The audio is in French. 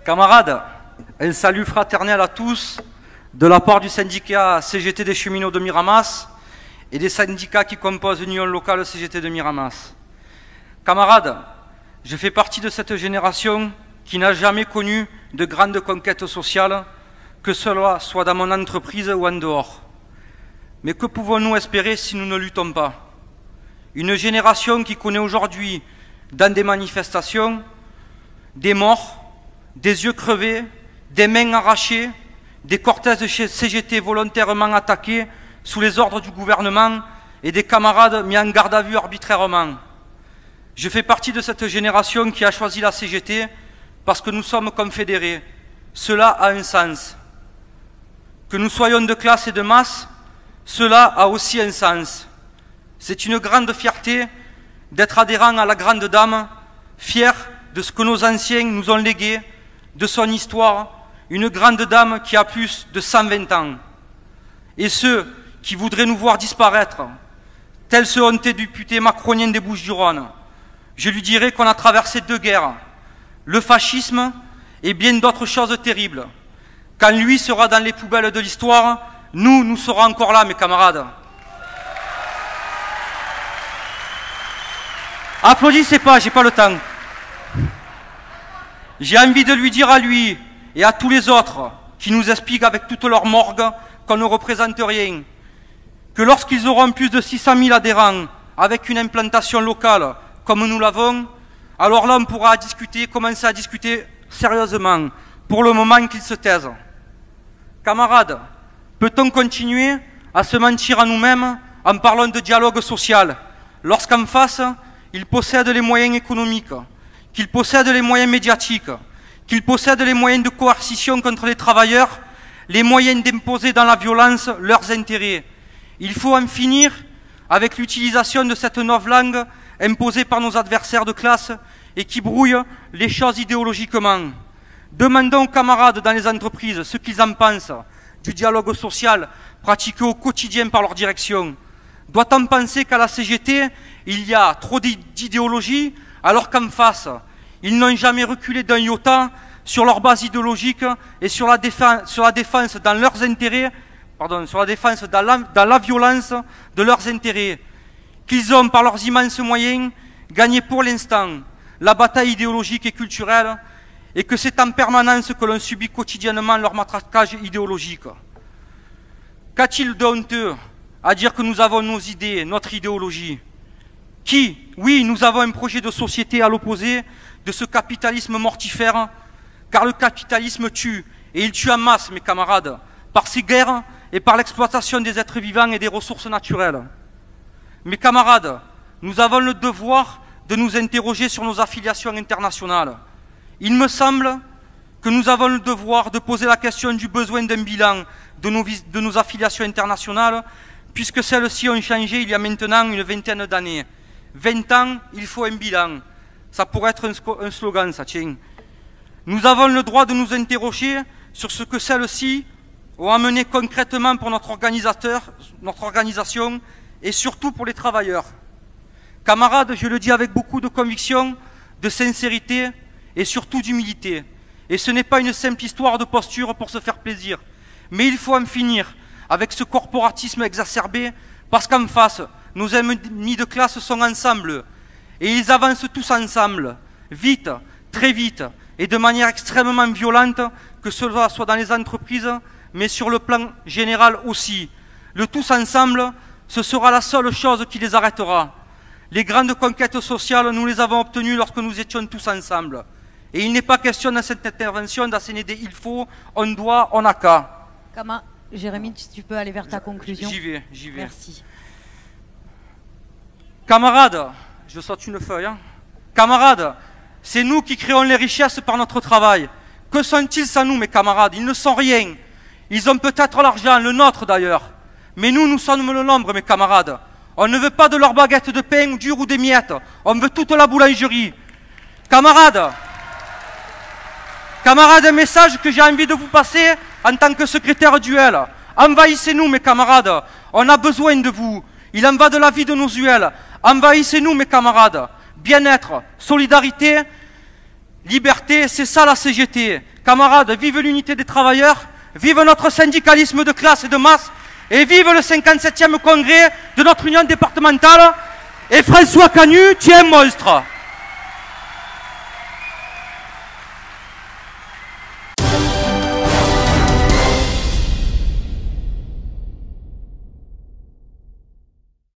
Camarades, un salut fraternel à tous de la part du syndicat CGT des cheminots de Miramas et des syndicats qui composent l'union locale CGT de Miramas. Camarades, je fais partie de cette génération qui n'a jamais connu de grandes conquêtes sociales, que cela soit dans mon entreprise ou en dehors. Mais que pouvons-nous espérer si nous ne luttons pas? Une génération qui connaît aujourd'hui, dans des manifestations, des morts, des yeux crevés, des mains arrachées, des cortèges de CGT volontairement attaqués sous les ordres du gouvernement et des camarades mis en garde à vue arbitrairement. Je fais partie de cette génération qui a choisi la CGT parce que nous sommes confédérés. Cela a un sens. Que nous soyons de classe et de masse, cela a aussi un sens. C'est une grande fierté d'être adhérent à la grande dame, fier de ce que nos anciens nous ont légué, de son histoire, une grande dame qui a plus de 120 ans. Et ceux qui voudraient nous voir disparaître, tel ce honteux député macronien des Bouches-du-Rhône, je lui dirais qu'on a traversé 2 guerres, le fascisme et bien d'autres choses terribles. Quand lui sera dans les poubelles de l'histoire, nous serons encore là, mes camarades. Applaudissez pas, j'ai pas le temps. J'ai envie de lui dire à lui et à tous les autres qui nous expliquent avec toute leur morgue qu'on ne représente rien, que lorsqu'ils auront plus de 600 000 adhérents avec une implantation locale comme nous l'avons, alors là on pourra commencer à discuter sérieusement. Pour le moment qu'ils se taisent. Camarades, peut-on continuer à se mentir à nous-mêmes en parlant de dialogue social, lorsqu'en face, ils possèdent les moyens économiques, qu'ils possèdent les moyens médiatiques, qu'ils possèdent les moyens de coercition contre les travailleurs, les moyens d'imposer dans la violence leurs intérêts. Il faut en finir avec l'utilisation de cette nouvelle langue imposée par nos adversaires de classe et qui brouille les choses idéologiquement. Demandons aux camarades dans les entreprises ce qu'ils en pensent du dialogue social pratiqué au quotidien par leur direction. Doit-on penser qu'à la CGT, il y a trop d'idéologie, alors qu'en face, ils n'ont jamais reculé d'un iota sur leur base idéologique et sur la défense dans leurs intérêts, sur la défense dans la violence de leurs intérêts, qu'ils ont, par leurs immenses moyens, gagné pour l'instant la bataille idéologique et culturelle, et que c'est en permanence que l'on subit quotidiennement leur matraquage idéologique. Qu'a-t-il de honteux à dire que nous avons nos idées, notre idéologie? Oui, nous avons un projet de société à l'opposé de ce capitalisme mortifère, car le capitalisme tue, et il tue en masse, mes camarades, par ses guerres et par l'exploitation des êtres vivants et des ressources naturelles. Mes camarades, nous avons le devoir de nous interroger sur nos affiliations internationales. Il me semble que nous avons le devoir de poser la question du besoin d'un bilan de nos affiliations internationales, puisque celles-ci ont changé il y a maintenant une vingtaine d'années. 20 ans, il faut un bilan. Ça pourrait être un slogan, ça tient. Nous avons le droit de nous interroger sur ce que celles-ci ont amené concrètement pour notre organisation et surtout pour les travailleurs. Camarades, je le dis avec beaucoup de conviction, de sincérité et surtout d'humilité. Et ce n'est pas une simple histoire de posture pour se faire plaisir. Mais il faut en finir avec ce corporatisme exacerbé, parce qu'en face, nos ennemis de classe sont ensemble. Et ils avancent tous ensemble, vite, très vite, et de manière extrêmement violente, que cela soit dans les entreprises, mais sur le plan général aussi. Le tous ensemble, ce sera la seule chose qui les arrêtera. Les grandes conquêtes sociales, nous les avons obtenues lorsque nous étions tous ensemble. Et il n'est pas question dans cette intervention d'asséner des il faut, on doit, on a qu'à. Jérémy, tu peux aller vers ta conclusion. J'y vais. Merci. Camarades, je saute une feuille. Camarades, c'est nous qui créons les richesses par notre travail. Que sont-ils sans nous, mes camarades? Ils ne sont rien. Ils ont peut-être l'argent, le nôtre d'ailleurs. Mais nous sommes le nombre, mes camarades. On ne veut pas de leur baguette de pain dure ou des miettes. On veut toute la boulangerie. Camarades, un message que j'ai envie de vous passer en tant que secrétaire d'UL. Envahissez-nous, mes camarades. On a besoin de vous. Il en va de la vie de nos UL. Envahissez-nous, mes camarades. Bien-être, solidarité, liberté, c'est ça la CGT. Camarades, vive l'unité des travailleurs, vive notre syndicalisme de classe et de masse, et vive le 57e congrès de notre union départementale. Et François Canu, tu es un monstre.